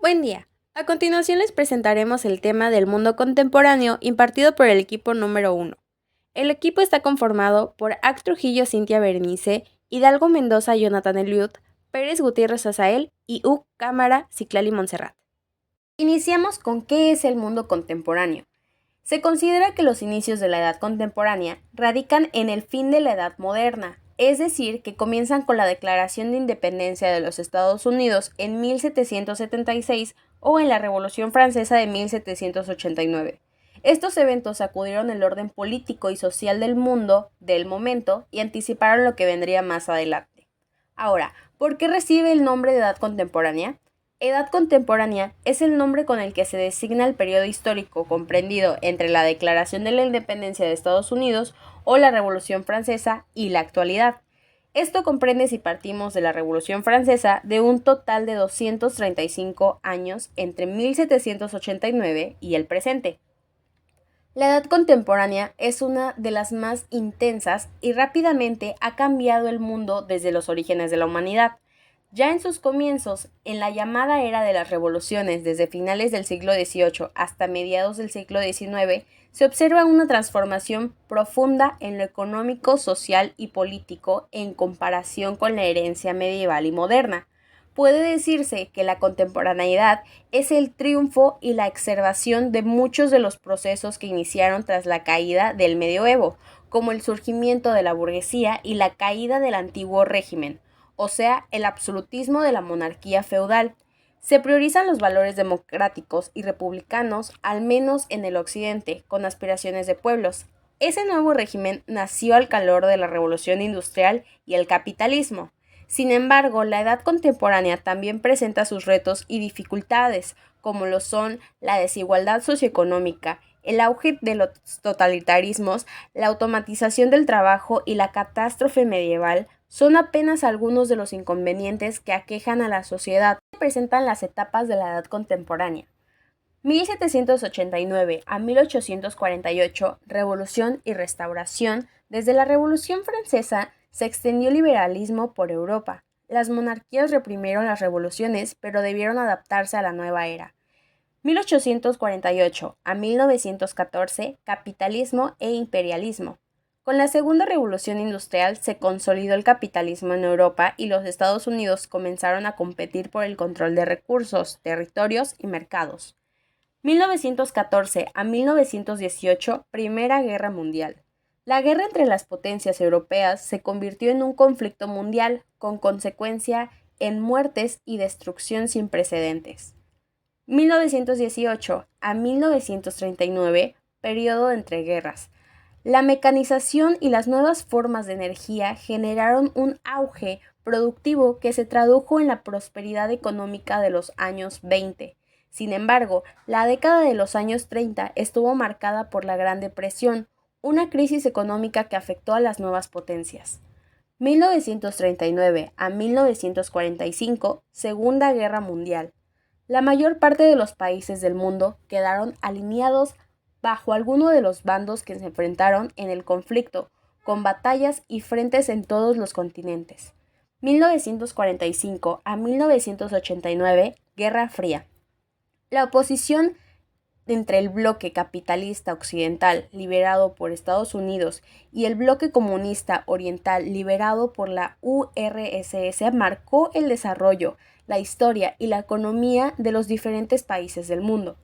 Buen día. A continuación les presentaremos el tema del mundo contemporáneo impartido por el equipo número 1. El equipo está conformado por Ac Trujillo Cintia Berenice, Hidalgo Mendoza Jonathan Eliud, Pérez Gutiérrez Azael y U Cámara Ciclali Montserrat. Iniciamos con ¿qué es el mundo contemporáneo? Se considera que los inicios de la edad contemporánea radican en el fin de la edad moderna, es decir, que comienzan con la Declaración de Independencia de los Estados Unidos en 1776 o en la Revolución Francesa de 1789. Estos eventos sacudieron el orden político y social del mundo del momento y anticiparon lo que vendría más adelante. Ahora, ¿por qué recibe el nombre de edad contemporánea? Edad contemporánea es el nombre con el que se designa el periodo histórico comprendido entre la Declaración de la Independencia de Estados Unidos o la Revolución Francesa y la actualidad. Esto comprende, si partimos de la Revolución Francesa, de un total de 235 años entre 1789 y el presente. La edad contemporánea es una de las más intensas y rápidamente ha cambiado el mundo desde los orígenes de la humanidad. Ya en sus comienzos, en la llamada era de las revoluciones, desde finales del siglo XVIII hasta mediados del siglo XIX, se observa una transformación profunda en lo económico, social y político en comparación con la herencia medieval y moderna. Puede decirse que la contemporaneidad es el triunfo y la exacerbación de muchos de los procesos que iniciaron tras la caída del medioevo, como el surgimiento de la burguesía y la caída del antiguo régimen, o sea, el absolutismo de la monarquía feudal. Se priorizan los valores democráticos y republicanos, al menos en el occidente, con aspiraciones de pueblos. Ese nuevo régimen nació al calor de la revolución industrial y el capitalismo. Sin embargo, la edad contemporánea también presenta sus retos y dificultades, como lo son la desigualdad socioeconómica, el auge de los totalitarismos, la automatización del trabajo y la catástrofe medieval. Son apenas algunos de los inconvenientes que aquejan a la sociedad. Presentan las etapas de la edad contemporánea. 1789 a 1848, Revolución y Restauración. Desde la Revolución Francesa se extendió el liberalismo por Europa. Las monarquías reprimieron las revoluciones, pero debieron adaptarse a la nueva era. 1848 a 1914, Capitalismo e Imperialismo. Con la Segunda Revolución Industrial se consolidó el capitalismo en Europa y los Estados Unidos comenzaron a competir por el control de recursos, territorios y mercados. 1914 a 1918, Primera Guerra Mundial. La guerra entre las potencias europeas se convirtió en un conflicto mundial, con consecuencia en muertes y destrucción sin precedentes. 1918 a 1939, periodo de entreguerras. La mecanización y las nuevas formas de energía generaron un auge productivo que se tradujo en la prosperidad económica de los años 20. Sin embargo, la década de los años 30 estuvo marcada por la Gran Depresión, una crisis económica que afectó a las nuevas potencias. 1939 a 1945, Segunda Guerra Mundial. La mayor parte de los países del mundo quedaron alineados bajo alguno de los bandos que se enfrentaron en el conflicto, con batallas y frentes en todos los continentes. 1945 a 1989, Guerra Fría. La oposición entre el bloque capitalista occidental, liderado por Estados Unidos, y el bloque comunista oriental, liderado por la URSS, marcó el desarrollo, la historia y la economía de los diferentes países del mundo.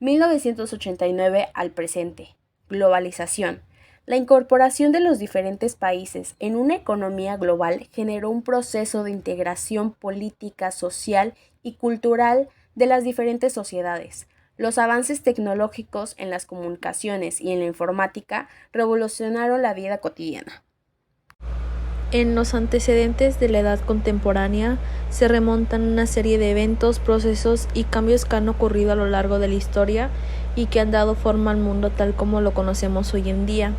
1989 al presente. Globalización. La incorporación de los diferentes países en una economía global generó un proceso de integración política, social y cultural de las diferentes sociedades. Los avances tecnológicos en las comunicaciones y en la informática revolucionaron la vida cotidiana. En los antecedentes de la edad contemporánea se remontan una serie de eventos, procesos y cambios que han ocurrido a lo largo de la historia y que han dado forma al mundo tal como lo conocemos hoy en día.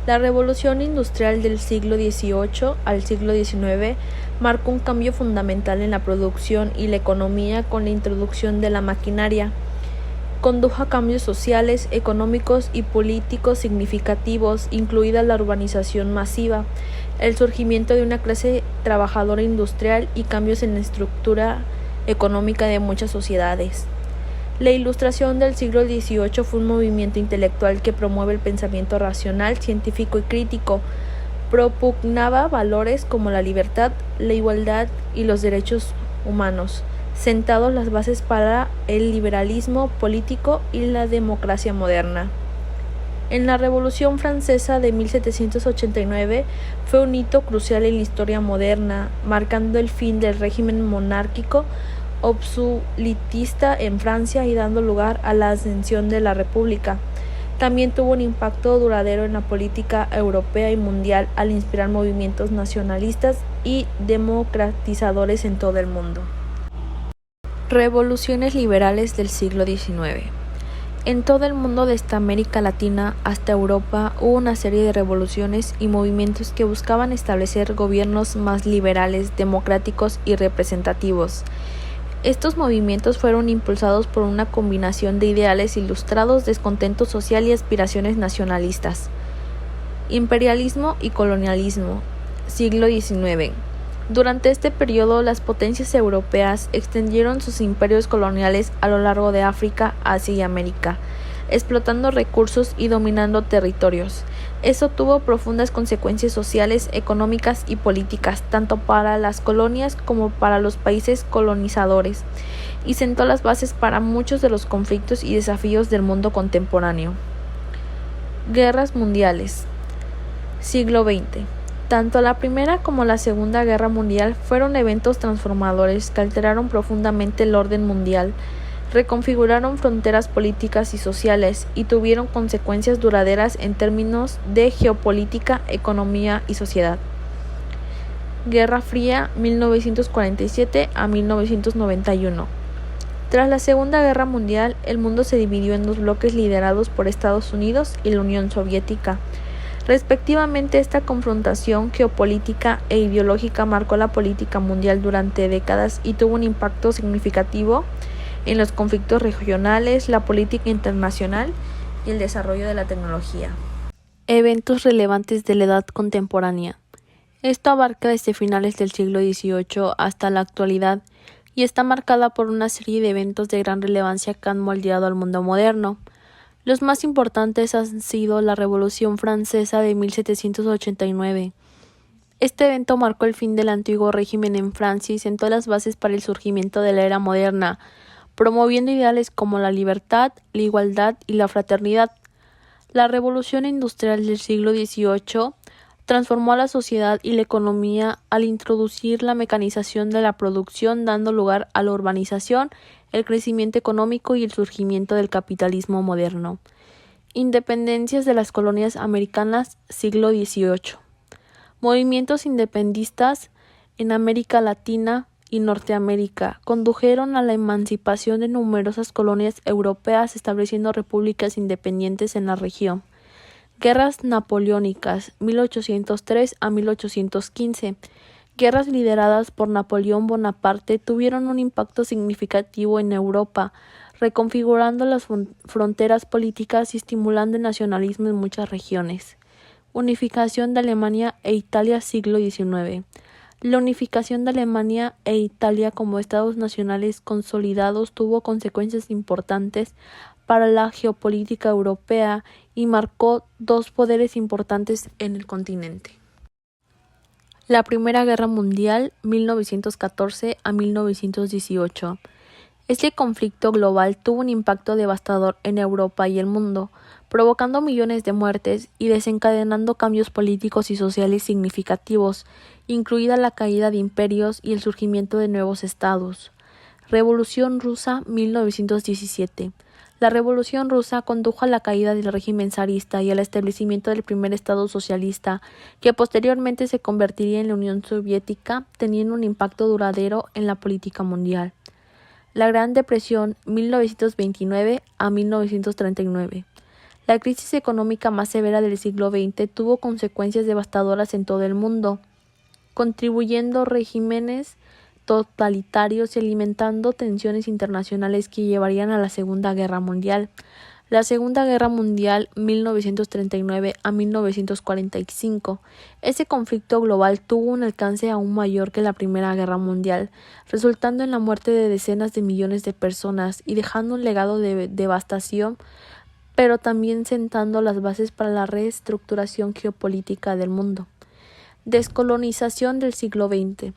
La revolución industrial del siglo XVIII al siglo XIX marcó un cambio fundamental en la producción y la economía con la introducción de la maquinaria. Condujo a cambios sociales, económicos y políticos significativos, incluida la urbanización masiva, el surgimiento de una clase trabajadora industrial y cambios en la estructura económica de muchas sociedades. La Ilustración del siglo XVIII fue un movimiento intelectual que promueve el pensamiento racional, científico y crítico. Propugnaba valores como la libertad, la igualdad y los derechos humanos, sentados las bases para el liberalismo político y la democracia moderna. En la Revolución Francesa de 1789 fue un hito crucial en la historia moderna, marcando el fin del régimen monárquico absolutista en Francia y dando lugar a la ascensión de la República. También tuvo un impacto duradero en la política europea y mundial al inspirar movimientos nacionalistas y democratizadores en todo el mundo. Revoluciones liberales del siglo XIX. En todo el mundo, desde América Latina hasta Europa, hubo una serie de revoluciones y movimientos que buscaban establecer gobiernos más liberales, democráticos y representativos. Estos movimientos fueron impulsados por una combinación de ideales ilustrados, descontento social y aspiraciones nacionalistas. Imperialismo y colonialismo. Siglo XIX. Durante este periodo, las potencias europeas extendieron sus imperios coloniales a lo largo de África, Asia y América, explotando recursos y dominando territorios. Eso tuvo profundas consecuencias sociales, económicas y políticas, tanto para las colonias como para los países colonizadores, y sentó las bases para muchos de los conflictos y desafíos del mundo contemporáneo. Guerras mundiales. Siglo XX. Tanto la Primera como la Segunda Guerra Mundial fueron eventos transformadores que alteraron profundamente el orden mundial, reconfiguraron fronteras políticas y sociales y tuvieron consecuencias duraderas en términos de geopolítica, economía y sociedad. Guerra Fría, 1947 a 1991. Tras la Segunda Guerra Mundial, el mundo se dividió en dos bloques liderados por Estados Unidos y la Unión Soviética. Respectivamente, esta confrontación geopolítica e ideológica marcó la política mundial durante décadas y tuvo un impacto significativo en los conflictos regionales, la política internacional y el desarrollo de la tecnología. Eventos relevantes de la edad contemporánea. Esto abarca desde finales del siglo XVIII hasta la actualidad y está marcada por una serie de eventos de gran relevancia que han moldeado al mundo moderno. Los más importantes han sido la Revolución Francesa de 1789. Este evento marcó el fin del antiguo régimen en Francia y sentó las bases para el surgimiento de la era moderna, promoviendo ideales como la libertad, la igualdad y la fraternidad. La revolución industrial del siglo XVIII transformó a la sociedad y la economía al introducir la mecanización de la producción, dando lugar a la urbanización, el crecimiento económico y el surgimiento del capitalismo moderno. Independencias de las colonias americanas, siglo XVIII. Movimientos independistas en América Latina y Norteamérica condujeron a la emancipación de numerosas colonias europeas, estableciendo repúblicas independientes en la región. Guerras napoleónicas, 1803 a 1815. Guerras lideradas por Napoleón Bonaparte tuvieron un impacto significativo en Europa, reconfigurando las fronteras políticas y estimulando el nacionalismo en muchas regiones. Unificación de Alemania e Italia, siglo XIX. La unificación de Alemania e Italia como estados nacionales consolidados tuvo consecuencias importantes para la geopolítica europea y marcó dos poderes importantes en el continente. La Primera Guerra Mundial, 1914 a 1918. Este conflicto global tuvo un impacto devastador en Europa y el mundo, provocando millones de muertes y desencadenando cambios políticos y sociales significativos, incluida la caída de imperios y el surgimiento de nuevos estados. Revolución Rusa, 1917. La Revolución Rusa condujo a la caída del régimen zarista y al establecimiento del primer Estado socialista, que posteriormente se convertiría en la Unión Soviética, teniendo un impacto duradero en la política mundial. La Gran Depresión, 1929 a 1939. La crisis económica más severa del siglo XX tuvo consecuencias devastadoras en todo el mundo, contribuyendo regímenes totalitarios y alimentando tensiones internacionales que llevarían a la Segunda Guerra Mundial. La Segunda Guerra Mundial 1939 a 1945. Ese conflicto global tuvo un alcance aún mayor que la Primera Guerra Mundial, resultando en la muerte de decenas de millones de personas y dejando un legado de devastación, pero también sentando las bases para la reestructuración geopolítica del mundo. Descolonización del siglo XX.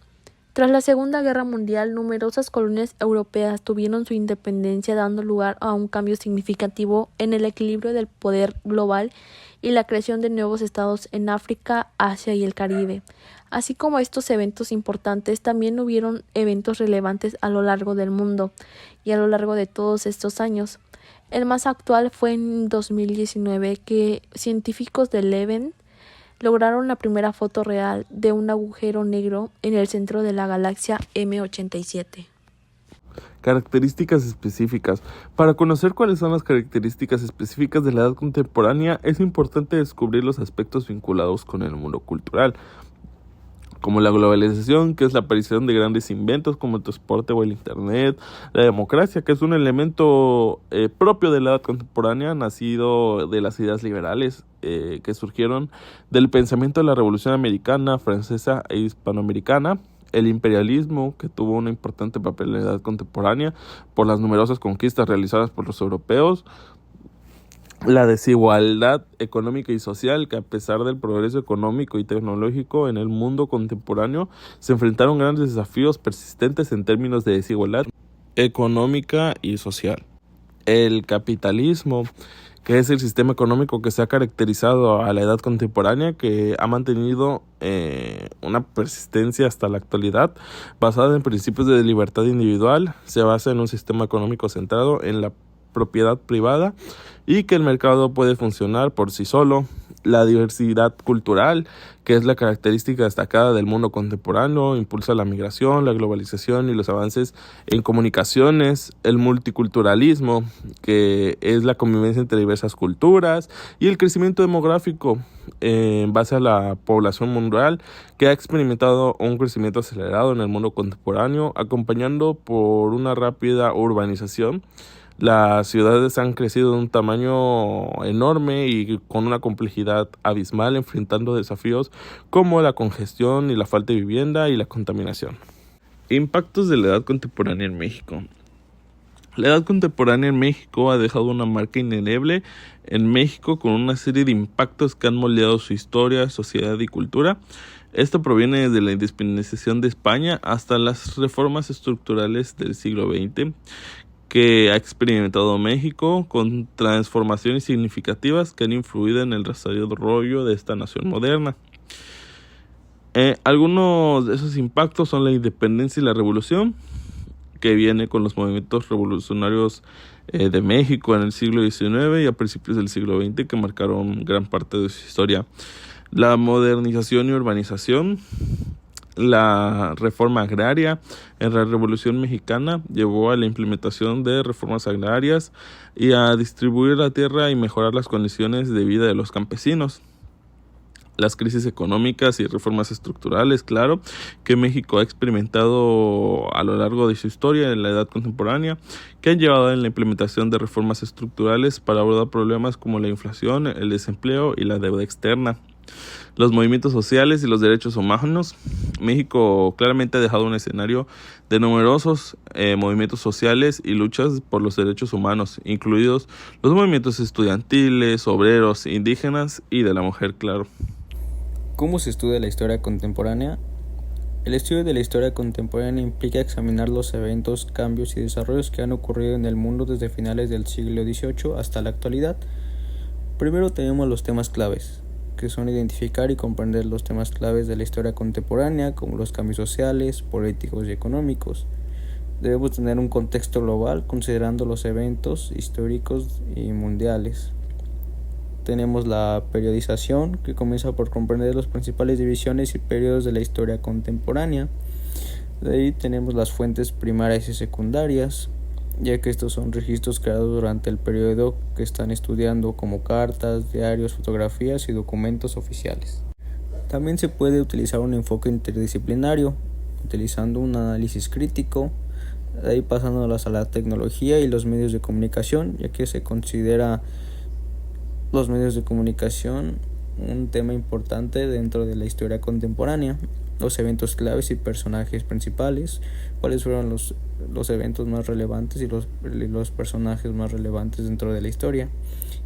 Tras la Segunda Guerra Mundial, numerosas colonias europeas tuvieron su independencia, dando lugar a un cambio significativo en el equilibrio del poder global y la creación de nuevos estados en África, Asia y el Caribe. Así como estos eventos importantes, también hubieron eventos relevantes a lo largo del mundo y a lo largo de todos estos años. El más actual fue en 2019, que científicos de Leven lograron la primera foto real de un agujero negro en el centro de la galaxia M87. Características específicas. Para conocer cuáles son las características específicas de la edad contemporánea, es importante descubrir los aspectos vinculados con el mundo cultural, como la globalización, que es la aparición de grandes inventos como el transporte o el internet; la democracia, que es un elemento propio de la edad contemporánea, nacido de las ideas liberales que surgieron del pensamiento de la Revolución Americana, Francesa e Hispanoamericana; el imperialismo, que tuvo un importante papel en la edad contemporánea por las numerosas conquistas realizadas por los europeos; la desigualdad económica y social, que a pesar del progreso económico y tecnológico en el mundo contemporáneo, se enfrentaron grandes desafíos persistentes en términos de desigualdad económica y social. El capitalismo, que es el sistema económico que se ha caracterizado a la edad contemporánea, que ha mantenido una persistencia hasta la actualidad, basada en principios de libertad individual. Se basa en un sistema económico centrado en la propiedad privada y que el mercado puede funcionar por sí solo. La diversidad cultural, que es la característica destacada del mundo contemporáneo, impulsa la migración, la globalización y los avances en comunicaciones. El multiculturalismo, que es la convivencia entre diversas culturas, y el crecimiento demográfico en base a la población mundial, que ha experimentado un crecimiento acelerado en el mundo contemporáneo, acompañando por una rápida urbanización. Las ciudades han crecido de un tamaño enorme y con una complejidad abismal, enfrentando desafíos como la congestión y la falta de vivienda y la contaminación. Impactos de la edad contemporánea en México. La edad contemporánea en México ha dejado una marca indeleble en México, con una serie de impactos que han moldeado su historia, sociedad y cultura. Esto proviene desde la independización de España hasta las reformas estructurales del siglo XX, que ha experimentado México, con transformaciones significativas que han influido en el desarrollo de esta nación moderna. Algunos de esos impactos son la independencia y la revolución, que viene con los movimientos revolucionarios de México en el siglo XIX y a principios del siglo XX, que marcaron gran parte de su historia. La modernización y urbanización. La reforma agraria en la Revolución Mexicana llevó a la implementación de reformas agrarias y a distribuir la tierra y mejorar las condiciones de vida de los campesinos. Las crisis económicas y reformas estructurales, claro, que México ha experimentado a lo largo de su historia en la edad contemporánea, que han llevado a la implementación de reformas estructurales para abordar problemas como la inflación, el desempleo y la deuda externa. Los movimientos sociales y los derechos humanos. México claramente ha dejado un escenario de numerosos movimientos sociales y luchas por los derechos humanos, incluidos los movimientos estudiantiles, obreros, indígenas y de la mujer, claro. ¿Cómo se estudia la historia contemporánea? El estudio de la historia contemporánea implica examinar los eventos, cambios y desarrollos que han ocurrido en el mundo desde finales del siglo XVIII hasta la actualidad. Primero tenemos los temas claves, que son identificar y comprender los temas claves de la historia contemporánea, como los cambios sociales, políticos y económicos. Debemos tener un contexto global considerando los eventos históricos y mundiales. Tenemos la periodización, que comienza por comprender las principales divisiones y periodos de la historia contemporánea. De ahí tenemos las fuentes primarias y secundarias, ya que estos son registros creados durante el periodo que están estudiando, como cartas, diarios, fotografías y documentos oficiales. También se puede utilizar un enfoque interdisciplinario, utilizando un análisis crítico De ahí pasándolas a la tecnología y los medios de comunicación, ya que se considera los medios de comunicación un tema importante dentro de la historia contemporánea. Los eventos claves y personajes principales, cuáles fueron los eventos más relevantes y los personajes más relevantes dentro de la historia,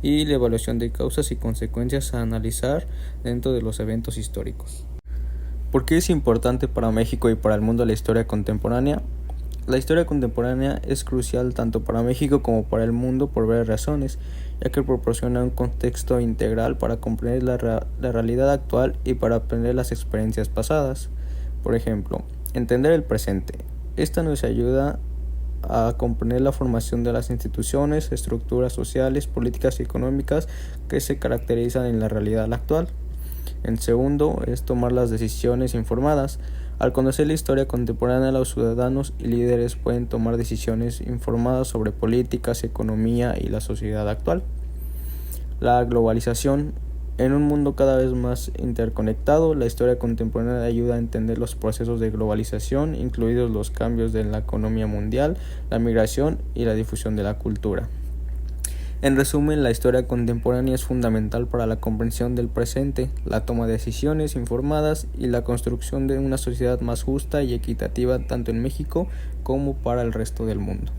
y la evaluación de causas y consecuencias a analizar dentro de los eventos históricos. ¿Por qué es importante para México y para el mundo la historia contemporánea? La historia contemporánea es crucial tanto para México como para el mundo por varias razones, ya que proporciona un contexto integral para comprender la realidad actual y para aprender las experiencias pasadas. Por ejemplo, entender el presente. Esta nos ayuda a comprender la formación de las instituciones, estructuras sociales, políticas y económicas que se caracterizan en la realidad actual. En segundo, es tomar las decisiones informadas. Al conocer la historia contemporánea, los ciudadanos y líderes pueden tomar decisiones informadas sobre políticas, economía y la sociedad actual. La globalización. En un mundo cada vez más interconectado, la historia contemporánea ayuda a entender los procesos de globalización, incluidos los cambios en la economía mundial, la migración y la difusión de la cultura. En resumen, la historia contemporánea es fundamental para la comprensión del presente, la toma de decisiones informadas y la construcción de una sociedad más justa y equitativa tanto en México como para el resto del mundo.